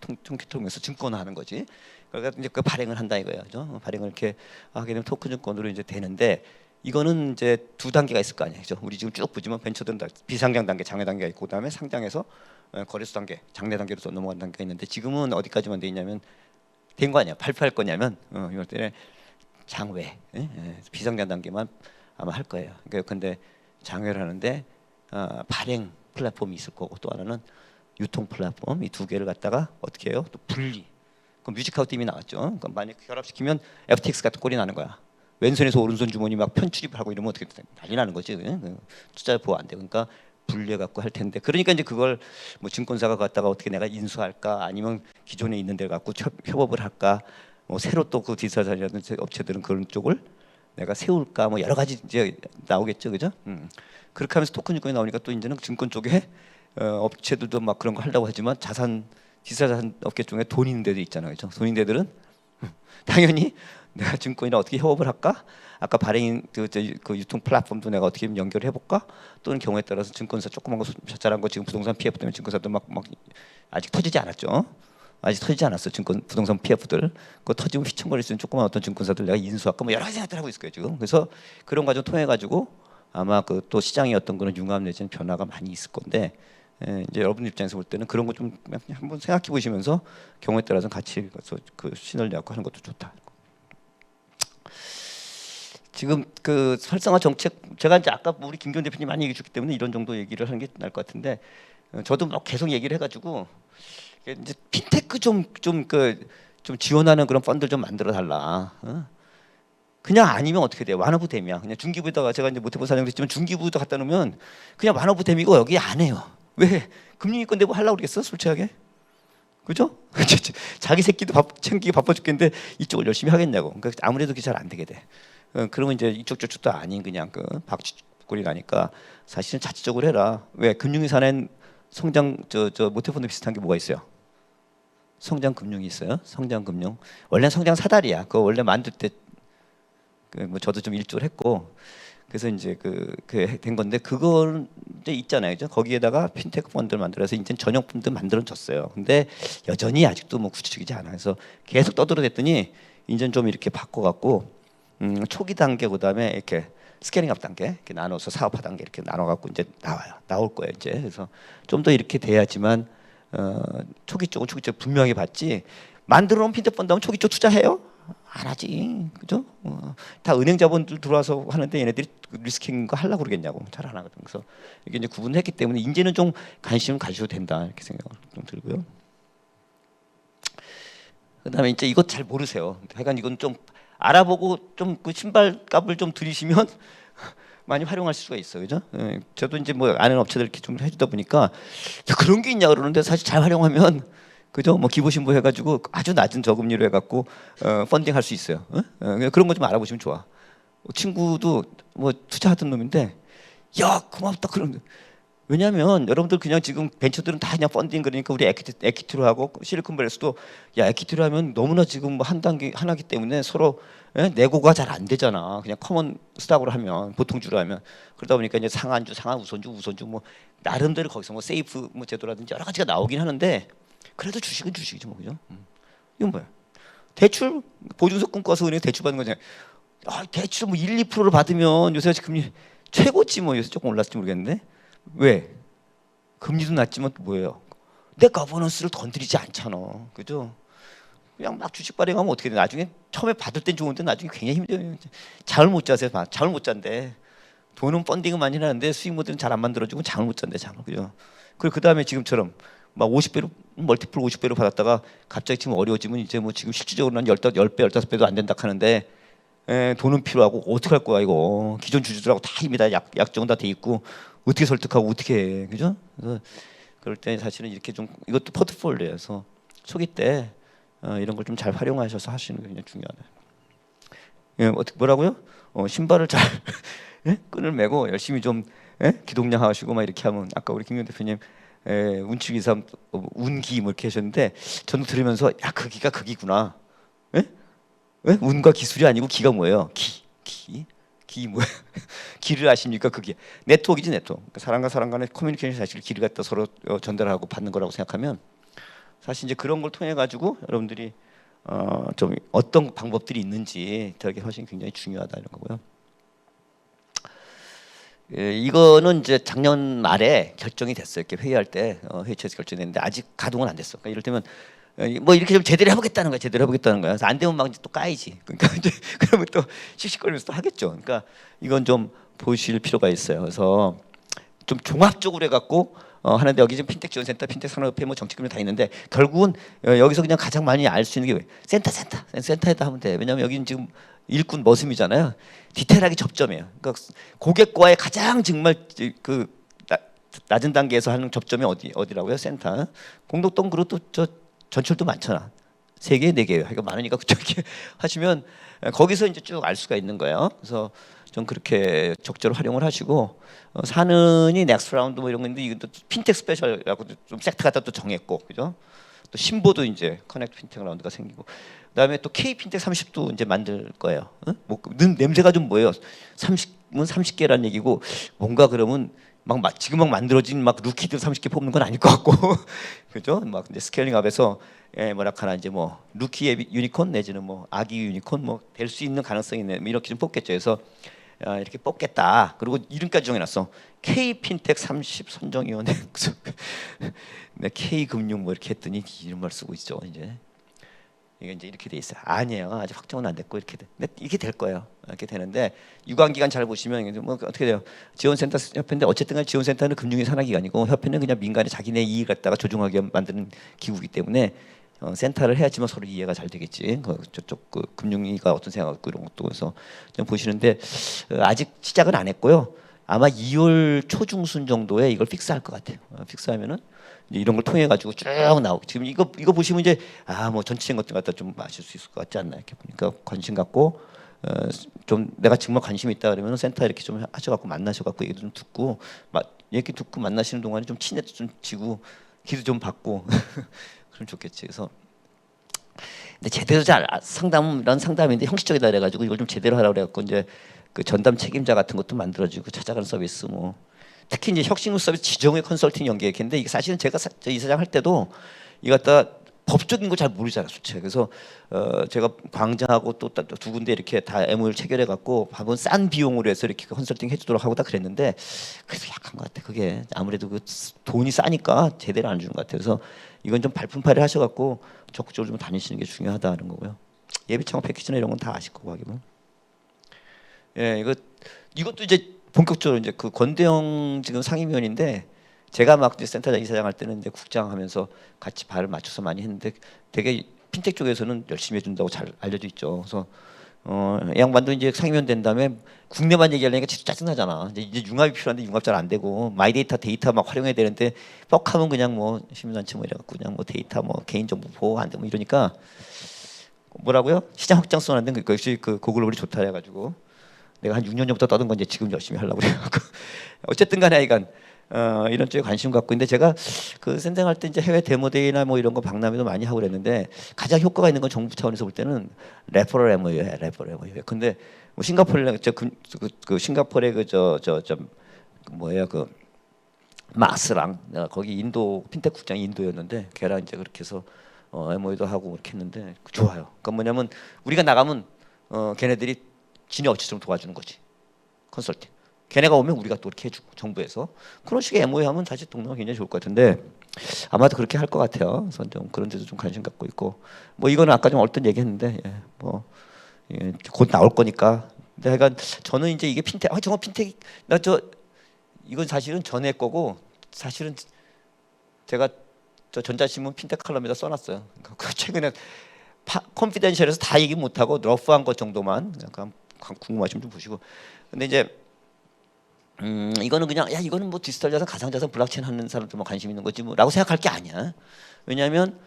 통해서 증권화하는 거지. 그러니까 이제 그 발행을 한다 이거예요. 그죠? 발행을 이렇게 하게 되면 토큰 증권으로 이제 되는데 이거는 이제 두 단계가 있을 거 아니에요. 그죠? 우리 지금 쭉 보지만 벤처든 비상장 단계, 장외 단계가 있고 그다음에 상장해서 거래소 단계, 장내 단계로 넘어가는 단계가 있는데 지금은 어디까지만 돼 있냐면 된 거 아니야. 발표할 거냐면 이럴 때는 장외, 비상장 단계만 아마 할 거예요. 그러니까 근데 장외를 하는데 발행 플랫폼이 있을 거고 또 하나는 유통 플랫폼 이 두 개를 갖다가 어떻게 해요? 또 분리. 그럼 뮤직하우 팀이 나왔죠. 그럼 만약 결합시키면 FTX 같은 꼴이 나는 거야. 왼손에서 오른손 주머니 막 편출입하고 이러면 어떻게 난리 나는 거지. 투자 보호 안 돼. 그러니까 분리해 갖고 할 텐데. 그러니까 이제 그걸 뭐 증권사가 갖다가 어떻게 내가 인수할까 아니면 기존에 있는 데 갖고 협업을 할까. 뭐 새로 또 그 디지털이라든지 업체들은 그런 쪽을 내가 세울까 뭐 여러 가지 이제 나오겠죠. 그죠? 그렇게 하면서 토큰 증권이 나오니까 또 이제는 증권 쪽에 업체들도 막 그런 거 하려고 하지만 디지털 자산 업계 중에 돈 있는 데도 있잖아요. 그렇죠? 돈 있는 데들은 당연히 내가 증권이랑 어떻게 협업을 할까? 아까 발행 그 유통 플랫폼도 내가 어떻게 연결을 해볼까? 또는 경우에 따라서 증권사 조그만 거 자잘한 거 지금 부동산 PF 때문에 증권사도 막 아직 터지지 않았죠. 아직 터지지 않았어. 부동산 PF들. 그거 터지면 휘청거릴 수 있는 조그만 어떤 증권사들 내가 인수할까? 뭐 여러 가지 생각들 하고 있을 거예요 지금. 그래서 그런 과정 통해 가지고 아마 그 또 시장의 어떤 그런 융합 내지는 변화가 많이 있을 건데. 이제 여러분 입장에서 볼 때는 그런 거 좀 한번 생각해 보시면서 경우에 따라서 같이 그 신을 내고 하는 것도 좋다. 지금 그 활성화 정책 제가 이제 아까 우리 김기현 대표님 많이 얘기해 줬기 때문에 이런 정도 얘기를 하는 게 나을 것 같은데 저도 막 계속 얘기를 해가지고 이제 핀테크 좀 지원하는 그런 펀드를 좀 만들어 달라. 그냥 아니면 어떻게 돼요? 완화부 댐이야. 그냥 중기부에다가 제가 이제 모태본 사정도 있지만 중기부에다 갖다 놓으면 그냥 완화부 댐이고 여기 안 해요. 왜? 금융위권 내고 하려고 그러겠어? 솔직하게? 그죠? 자기 새끼도 챙기기 바빠 죽겠는데 이쪽을 열심히 하겠냐고. 그러니까 아무래도 그게 잘 안 되게 돼. 그러면 이제 이쪽 저쪽도 아닌 그냥 그 박쥐꼴이 나니까 사실은 자체적으로 해라. 왜? 금융위 산엔 성장 모태폰도 비슷한 게 뭐가 있어요? 성장 금융이 있어요. 성장 금융. 원래 성장 사다리야. 그거 원래 만들 때 뭐 저도 좀 일조를 했고 그래서 이제 된 건데 그걸 이제 있잖아요. 그죠? 거기에다가 핀테크 펀드를 만들어서 이제 전용 펀드 만들어 줬어요. 근데 여전히 아직도 뭐 구체적이지 않아. 그래서 계속 떠들어댔더니 이제 좀 이렇게 바꿔갖고 초기 단계 그다음에 이렇게 스케일링업 단계 이렇게 나눠서 사업화 단계 이렇게 나눠갖고 이제 나올 거예요. 이제 그래서 좀 더 이렇게 돼야지만 초기 쪽은 초기 쪽 분명히 받지. 만들어 놓은 핀테크 펀드 하면 초기 쪽 투자해요? 안 하지, 그죠? 다 은행 자본들 들어와서 하는데 얘네들이 리스킹 거 하려고 그러겠냐고 잘 안 하거든. 그래서 이게 이제 구분했기 때문에 이제는 좀 관심을 가지셔도 된다 이렇게 생각을 좀 들고요. 그다음에 이제 이것 잘 모르세요. 하여간 이건 좀 알아보고 좀 그 신발 값을 좀 들이시면 많이 활용할 수가 있어요, 그죠? 예, 저도 이제 뭐 아는 업체들 이렇게 좀 해주다 보니까 야, 그런 게 있냐 그러는데 사실 잘 활용하면 그죠? 뭐 기부신부 해가지고 아주 낮은 저금리로 해갖고 펀딩할 수 있어요. 그런 거 좀 알아보시면 좋아. 친구도 뭐 투자하던 놈인데 야 고맙다 그런. 왜냐하면 여러분들 그냥 지금 벤처들은 다 그냥 펀딩 그러니까 우리 에퀴티로 하고 실리콘밸리에서도 야 에퀴티로 하면 너무나 지금 뭐 한 단계 하나기 때문에 서로 내고가 잘 안 되잖아. 그냥 커먼 스탁으로 하면 보통주로 하면 그러다 보니까 이제 상한주, 상한 우선주 뭐 나름대로 거기서 뭐 세이프 뭐 제도라든지 여러 가지가 나오긴 하는데 그래도 주식은 주식이죠 뭐 그죠? 이건 뭐야? 대출 보증서 끊고서 은행 대출 받는 거잖아요. 아, 대출 뭐 1, 2%를 받으면 요새 금리 최고치 뭐 요새 조금 올랐을지 모르겠는데 왜? 금리도 낮지만 뭐예요? 내 거버넌스를 건드리지 않잖아. 그죠? 그냥 막 주식 발행하면 어떻게 돼? 나중에 처음에 받을 땐 좋은데 나중에 굉장히 힘들어요. 잠을 못 자세요. 잠을 못 잔대. 돈은 펀딩은 많이 하는데 수익 모델은 잘 안 만들어주고 잠을 못 잔대. 잠을. 그죠? 그리고 그 다음에 지금처럼 막 50배로 멀티플 50배로 받았다가 갑자기 지금 어려워지면 이제 뭐 지금 실질적으로 한 10배, 15배도 안 된다 하는데 돈은 필요하고 어떻게 할 거야 이거. 기존 주주들하고 다 이미 다 약정은 다 돼 있고 어떻게 설득하고 어떻게 해, 그죠? 그래서 그럴 때 사실은 이렇게 좀 이것도 포트폴리오에서 초기 때 이런 걸 좀 잘 활용하셔서 하시는 게 굉장히 중요하다. 예, 어떻게 뭐라고요? 신발을 잘 끈을 매고 열심히 좀 기동량 하시고 막 이렇게 하면 아까 우리 김용 대표님 운치기삼 운기 뭐 이렇게 하셨는데 저는 들으면서 야 그 기가 그 기구나. 예? 예? 운과 기술이 아니고 기가 뭐예요? 기 뭐야? 기를 아십니까? 그게 네트워크이지 네트워크. 그러니까 사람과 사람 간의 커뮤니케이션 사실 기를 갖다 서로 전달하고 받는 거라고 생각하면 사실 이제 그런 걸 통해 가지고 여러분들이 좀 어떤 방법들이 있는지 되게 훨씬 굉장히 중요하다 이런 거고요. 예, 이거는 이제 작년 말에 결정이 됐어요. 이렇게 회의할 때 회의체에서 결정됐는데 아직 가동은 안 됐어. 그러니까 이를테면 뭐 이렇게 좀 제대로 해보겠다는 거야. 제대로 해보겠다는 거야. 그래서 안 되면 막 이제 또 까이지. 그러니까 이제 그러면 또 씩씩거리면서 또 하겠죠. 그러니까 이건 좀 보실 필요가 있어요. 그래서 좀 종합적으로 해갖고 하는데 여기 지금 핀텍 지원센터, 핀텍 산업협회 뭐 정책금융 다 있는데 결국은 여기서 그냥 가장 많이 알 수 있는 게 왜? 센터에다 하면 돼. 왜냐하면 여기는 지금 일꾼 머슴이잖아요. 디테일하게 접점이에요. 그러니까 고객과의 가장 정말 그 낮은 단계에서 하는 접점이 어디라고요? 센터. 공덕동 그룹도 저 전철도 많잖아. 3개, 4개예요. 그러니까 많으니까 그렇게 하시면 거기서 이제 쭉 알 수가 있는 거예요. 그래서 좀 그렇게 적절히 활용을 하시고 사는이 넥스트 라운드 뭐 이런 건데 이것도 핀텍 스페셜이라고 좀 섹터 갖다 또 정했고 그죠? 또 신보도 이제 커넥트 핀텍 라운드가 생기고 그다음에 또 K 핀텍 30도 이제 만들 거예요. 뭐 냄새가 좀 뭐예요? 30은 30개란 얘기고 뭔가 그러면 막 지금 막 만들어진 막 루키들 30개 뽑는 건 아닐 것 같고 그죠? 막 이제 스케일링업에서 뭐라카나 이제 뭐 루키의 유니콘 내지는 뭐 아기 유니콘 뭐 될 수 있는 가능성이 있네 이렇게 좀 뽑겠죠. 그래서 이렇게 뽑겠다. 그리고 이름까지 정해놨어. K 핀텍 30 선정위원회. 네, K 금융 뭐 이렇게 했더니 이름을 쓰고 있죠. 이제 이게 이제 이렇게 돼 있어요. 아니에요. 아직 확정은 안 됐고 이렇게 이게 될 거예요. 이렇게 되는데 유관 기간 잘 보시면 뭐 어떻게 돼요? 지원센터 협회인데 어쨌든간 지원센터는 금융위 산하기관이고 협회는 그냥 민간의 자기네 이익 갖다가 조종하게 만드는 기구이기 때문에 센터를 해야지만 서로 이해가 잘 되겠지. 저쪽 그 금융위가 어떤 생각하고 이런 것도 그래서 좀 보시는데 아직 시작은 안 했고요. 아마 2월 초중순 정도에 이걸 픽스할 것 같아요. 픽스하면은 이런 걸 통해 가지고 쭉 나오고 지금 이거 보시면 이제 뭐 전체적인 것들 갖다 좀 아실 수 있을 것 같지 않나 이렇게 보니까 관심 갖고 좀 내가 정말 관심 있다 그러면 센터 이렇게 좀 하셔갖고 만나셔갖고 얘기 좀 듣고 얘기 듣고 만나시는 동안에 좀 친해도 좀 지고 기도 좀 받고 그럼 좋겠지. 그래서 근데 제대로 잘 이런 상담인데 형식적이다 그래가지고 이걸 좀 제대로 하라고 그래갖고 이제 그 전담 책임자 같은 것도 만들어주고 찾아가는 서비스 뭐 특히 이제 혁신구 서비스 지정의 컨설팅 연계했는데 이게 사실은 제가 이사장 할 때도 이거 갖다 법적인 거 잘 모르잖아요, 솔직히. 그래서 제가 광장하고 또 두 군데 이렇게 다 MOU를 체결해 갖고 밥은 싼 비용으로 해서 이렇게 컨설팅 해주도록 하고 다 그랬는데 그래도 약한 것 같아. 그게 아무래도 그 돈이 싸니까 제대로 안 주는 것 같아요. 그래서 이건 좀 발품팔이 하셔갖고 적극적으로 좀 다니시는 게 중요하다는 거고요. 예비 창업 패키지나 이런 건 다 아실 거고 하기는. 예, 이것도 이제 본격적으로 이제 그 권대영 지금 상임위원인데 제가 막 이제 센터 이사장 할 때는 이제 국장하면서 같이 발을 맞춰서 많이 했는데 되게 핀텍 쪽에서는 열심히 해준다고 잘 알려져 있죠. 그래서 이 양반도 이제 상임위원 된 다음에 국내만 얘기하려니까 진짜 짜증나잖아. 이제 융합이 필요한데 융합 잘 안 되고 마이데이터 데이터 막 활용해야 되는데 뻑하면 그냥 뭐 시민단체 뭐 이래갖고 그냥 뭐 데이터 뭐 개인정보 보호 안 되고 이러니까 뭐라고요? 시장 확장성 안 되는 그것이 그 고글로벌이 좋다 해가지고 내가 한 6년 전부터 떠든 건지 지금 열심히 하려고 그래갖고 어쨌든 간에 하여간 이런 쪽에 관심 갖고 있는데 제가 그 선생할 때 이제 해외 데모데이나 뭐 이런 거 박람회도 많이 하고 그랬는데 가장 효과가 있는 건 정부 차원에서 볼 때는 레퍼럴 MOU에 레퍼럴 MOU. 근데 뭐 싱가포르 그 싱가포르의 저 뭐야 그 마스랑 거기 인도 핀텍 국장이 인도였는데 걔랑 이제 그렇게 해서 MOU도 하고 그렇게 했는데 좋아요. 그러니까 뭐냐면 우리가 나가면 걔네들이 지네 어치처럼 도와주는 거지. 컨설팅. 걔네가 오면 우리가 또 이렇게 해주고 정부에서 그런 식의 MOU 하면 사실 동료가 굉장히 좋을 것 같은데 아마도 그렇게 할 것 같아요. 그래서 좀 그런 데도 좀 관심 갖고 있고 뭐 이거는 아까 좀 얼핏 얘기했는데 곧 나올 거니까. 근데 하여간 저는 이제 이게 핀텍 정말 핀텍 이건 사실은 전에 거고 사실은 제가 저 전자신문 핀텍 칼럼에다 써놨어요. 그 최근에 컨피덴셜에서 다 얘기 못하고 러프한 것 정도만 약간 궁금하시면 좀 보시고. 근데 이제 이거는 그냥 야 이거는 뭐 디지털 자산, 가상 자산, 블록체인 하는 사람들만 관심 있는 거지 뭐라고 생각할 게 아니야. 왜냐하면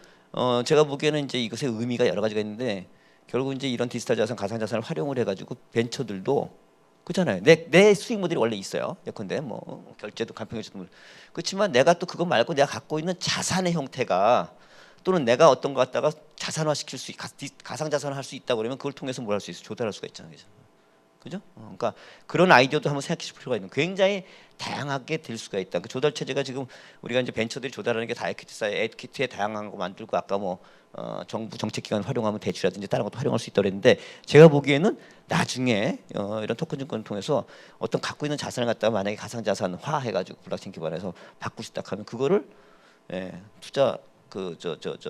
제가 보기에는 이제 이것의 의미가 여러 가지가 있는데 결국 이제 이런 디지털 자산, 가상 자산을 활용을 해가지고 벤처들도 그렇잖아요. 내 수익 모델이 원래 있어요. 예컨대 뭐 결제도 간편결제도 그렇지만 내가 또 그거 말고 내가 갖고 있는 자산의 형태가 또는 내가 어떤 거 갖다가 자산화 시킬 수 가상 자산을 할 수 있다 그러면 그걸 통해서 뭘 할 수 있어? 조달할 수가 있잖아요. 그죠? 그러니까 그런 아이디어도 한번 생각해 볼 필요가 있는. 굉장히 다양하게 될 수가 있다. 그 조달 체제가 지금 우리가 이제 벤처들이 조달하는 게 다이큐티 사이, 에퀴티에 다양한 거 만들고 아까 뭐 정부 정책기관 활용하면 대출이라든지 다른 것도 활용할 수 있다 그랬는데 제가 보기에는 나중에 이런 토큰 증권을 통해서 어떤 갖고 있는 자산을 갖다가 만약에 가상자산화 해가지고 블록체인 기반해서 바꿀 수 있다 하면 그거를 투자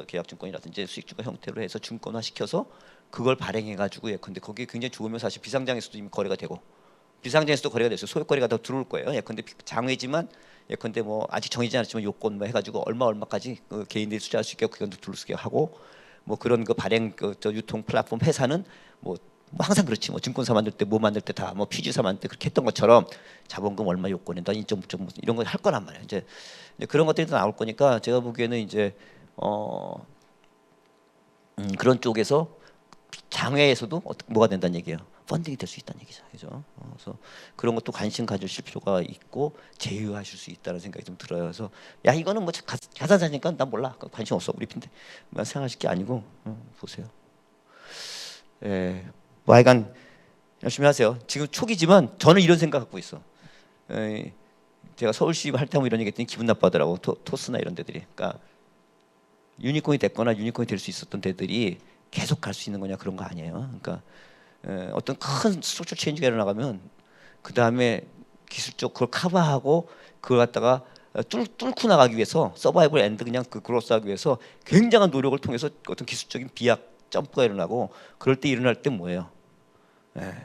계약증권이라든지 수익주가 형태로 해서 증권화 시켜서 그걸 발행해가지고 예컨대 거기에 굉장히 좋으면 사실 비상장에서도 이미 거래가 되고 비상장에서도 거래가 됐어요. 소액거래가 더 들어올 거예요. 예컨대 장외지만 예컨대 뭐 아직 정해지지 않았지만 요건 뭐 해가지고 얼마까지 그 개인들이 투자할 수 있게 그건도 들어올 수 있게 하고 뭐 그런 그 발행 저 유통 플랫폼 회사는 뭐 항상 그렇지 뭐 증권사 만들 때 뭐 만들 때 다 뭐 피지사 만들 때 그렇게 했던 것처럼 자본금 얼마 요건에다 인점 이런 거 할 거란 말이에요. 이제 그런 것들이 더 나올 거니까 제가 보기에는 이제 그런 쪽에서 장외에서도 뭐가 된다는 얘기예요. 펀딩이 될 수 있다는 얘기죠. 그죠? 그래서 그런 것도 관심 가지실 필요가 있고 제휴하실 수 있다는 생각이 좀 들어요. 그래서 야 이거는 뭐 가산자니까 난 몰라. 관심 없어. 우리 핀데 생각하실 게 아니고 보세요. 뭐 하여간 열심히 하세요. 지금 초기지만 저는 이런 생각 갖고 있어. 제가 서울시 할 때 뭐 이런 얘기했더니 기분 나빠하더라고. 토스나 이런 데들이. 그러니까 유니콘이 됐거나 유니콘이 될 수 있었던 데들이 계속 갈 수 있는 거냐 그런 거 아니에요. 그러니까 어떤 큰 스트럭처 체인지가 일어나가면 그 다음에 기술적 그걸 커버하고 그걸 갖다가 뚫고 나가기 위해서 서바이벌 앤드 그냥 그 그로스하기 위해서 굉장한 노력을 통해서 어떤 기술적인 비약 점프가 일어나고 그럴 때 일어날 때 뭐예요?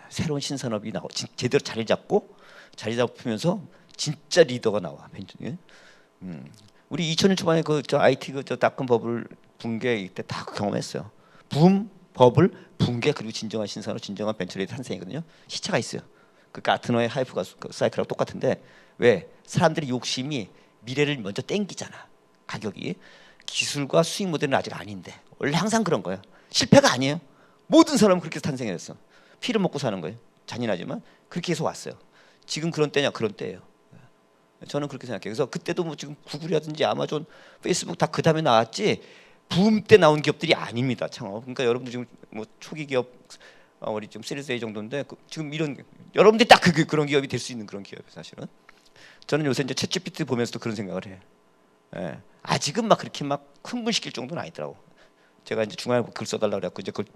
새로운 신산업이 나고 제대로 자리 잡히면서 진짜 리더가 나와. 우리 2000년 초반에 저 IT 저 닷컴 버블 붕괴 이때 다 경험했어요. 붐, 버블, 붕괴 그리고 진정한 신산업, 진정한 벤처리의 탄생이거든요. 시차가 있어요. 그 가트너의 하이프가 사이클하고 똑같은데 왜 사람들이 욕심이 미래를 먼저 땡기잖아. 가격이 기술과 수익 모델은 아직 아닌데 원래 항상 그런 거예요. 실패가 아니에요. 모든 사람은 그렇게 탄생했어. 피를 먹고 사는 거예요. 잔인하지만 그렇게 해서 왔어요. 지금 그런 때냐? 그런 때예요. 저는 그렇게 생각해요. 그래서 그때도 뭐 지금 구글이라든지 아마존, 페이스북 다 그 다음에 나왔지 붐 때 나온 기업들이 아닙니다. 창업. 그러니까 여러분들 지금 뭐 초기 기업 우리 좀 시리즈 A 정도인데 지금 이런 여러분들이 딱 그런 기업이 될 수 있는 그런 기업이에요. 사실은 저는 요새 이제 챗GPT 보면서도 그런 생각을 해요. 아직은 막 그렇게 막 흥분시킬 정도는 아니더라고. 제가 이제 중간에 글 써달라고 그래갖고 이제 그걸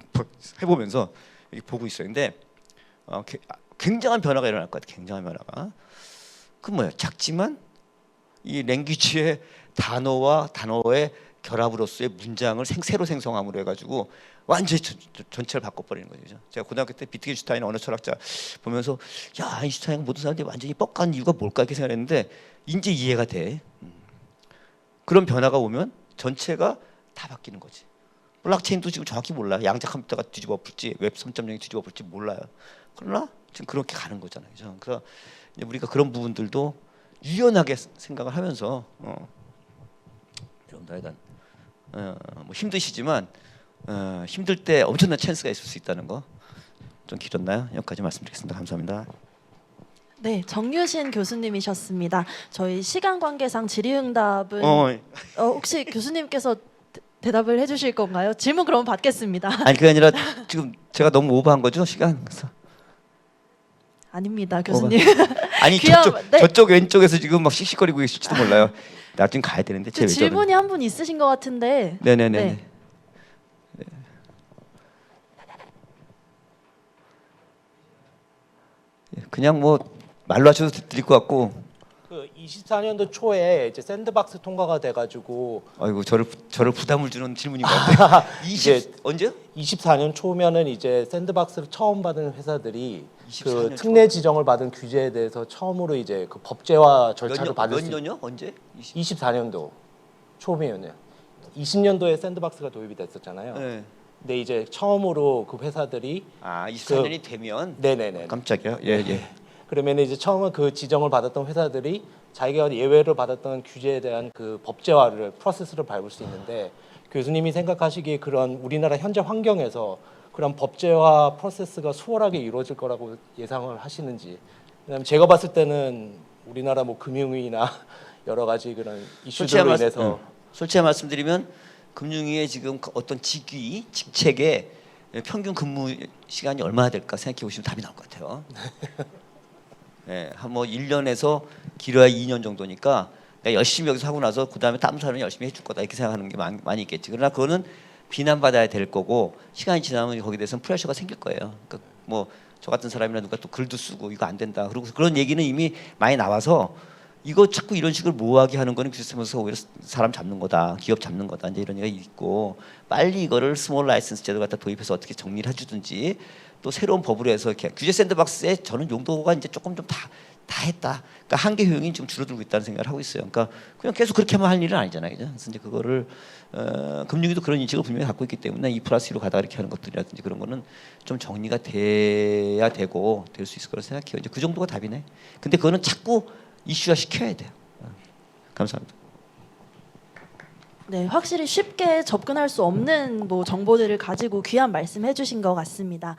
해보면서 이렇게 보고 있어요. 근데 굉장한 변화가 일어날 것 같아요. 굉장한 변화가. 그 뭐예요? 작지만 이 랭귀지의 단어와 단어의 결합으로서의 문장을 새로 생성함으로 해가지고 완전히 전체를 바꿔버리는 거죠. 제가 고등학교 때 비트겐슈타인 언어 철학자 보면서 야 아인슈타인 모든 사람들이 완전히 뻑간 이유가 뭘까 이렇게 생각했는데 이제 이해가 돼. 그런 변화가 오면 전체가 다 바뀌는 거지. 블록체인도 지금 정확히 몰라요. 양자 컴퓨터가 뒤집어 엎을지 웹 3.0이 뒤집어 엎을지 몰라요. 그러나 지금 그렇게 가는 거잖아요. 그죠? 그래서 이제 우리가 그런 부분들도 유연하게 생각을 하면서 여러분들 하여간 뭐 힘드시지만 힘들 때 엄청난 찬스가 있을 수 있다는 거. 좀 길었나요? 여기까지 말씀드리겠습니다. 감사합니다. 네, 정유신 교수님이셨습니다. 저희 시간 관계상 질의응답은 혹시 교수님께서 대답을 해주실 건가요? 질문 그럼 받겠습니다. 아니 그게 아니라 지금 제가 너무 오버한 거죠 시간. 그래서. 아닙니다, 교수님. 아니 귀한, 저쪽 왼쪽에서 지금 막 씩씩거리고 계실지도 몰라요. 나중에 가야 되는데 제 질문이 한 분 있으신 것 같은데. 네네네. 네. 그냥 뭐 말로 하셔도 드릴 것 같고. 그 24년도 초에 이제 샌드박스 통과가 돼가지고. 아이고 저를 부담을 주는 질문인 것 같아요. 언제요? 24년 초면은 이제 샌드박스를 처음 받은 회사들이 그 초? 특례 지정을 받은 규제에 대해서 처음으로 이제 그 법제화 절차를 받을 몇 년요? 언제? 24년도 초면이요. 20년도에 샌드박스가 도입이 됐었잖아요. 네. 근데 이제 처음으로 그 회사들이 24년이 되면. 네네네. 깜짝이야. 예. 그러면 이제 처음에 그 지정을 받았던 회사들이 자기가 예외를 받았던 규제에 대한 그 법제화를 프로세스를 밟을 수 있는데 교수님이 생각하시기에 그런 우리나라 현재 환경에서 그런 법제화 프로세스가 수월하게 이루어질 거라고 예상을 하시는지. 왜냐하면 제가 봤을 때는 우리나라 뭐 금융위나 여러 가지 그런 이슈들로 인해서 솔직히 말씀드리면 금융위의 지금 어떤 직책의 평균 근무 시간이 얼마나 될까 생각해 보시면 답이 나올 것 같아요. 네, 한 뭐 1년에서 길어야 2년 정도니까 내가 열심히 여기서 하고 나서 그 다음에 다른 사람이 열심히 해줄 거다 이렇게 생각하는 게 많이 있겠지. 그러나 그거는 비난받아야 될 거고 시간이 지나면 거기에 대해서는 프레셔가 생길 거예요. 그러니까 뭐 저 같은 사람이나 누가 또 글도 쓰고 이거 안 된다. 그리고 그런 얘기는 이미 많이 나와서 이거 자꾸 이런 식으로 모호하게 하는 거는 규제하면서 오히려 사람 잡는 거다, 기업 잡는 거다 이제 이런 얘기가 있고 빨리 이거를 스몰 라이선스 제도 갖다 도입해서 어떻게 정리를 해주든지 또 새로운 법으로 해서 이렇게 규제 샌드박스에 저는 용도가 이제 조금 좀 다 했다. 그러니까 한계 효용이 좀 줄어들고 있다는 생각을 하고 있어요. 그러니까 그냥 계속 그렇게만 할 일은 아니잖아요, 그죠? 그래서 이제 그거를 금융위도 그런 인식을 분명히 갖고 있기 때문에 2+2로 가다 이렇게 하는 것들이라든지 그런 거는 좀 정리가 돼야 되고 될 수 있을 거라 생각해요. 이제 그 정도가 답이네. 근데 그거는 자꾸 이슈화 시켜야 돼요. 감사합니다. 네, 확실히 쉽게 접근할 수 없는 뭐 정보들을 가지고 귀한 말씀해 주신 것 같습니다.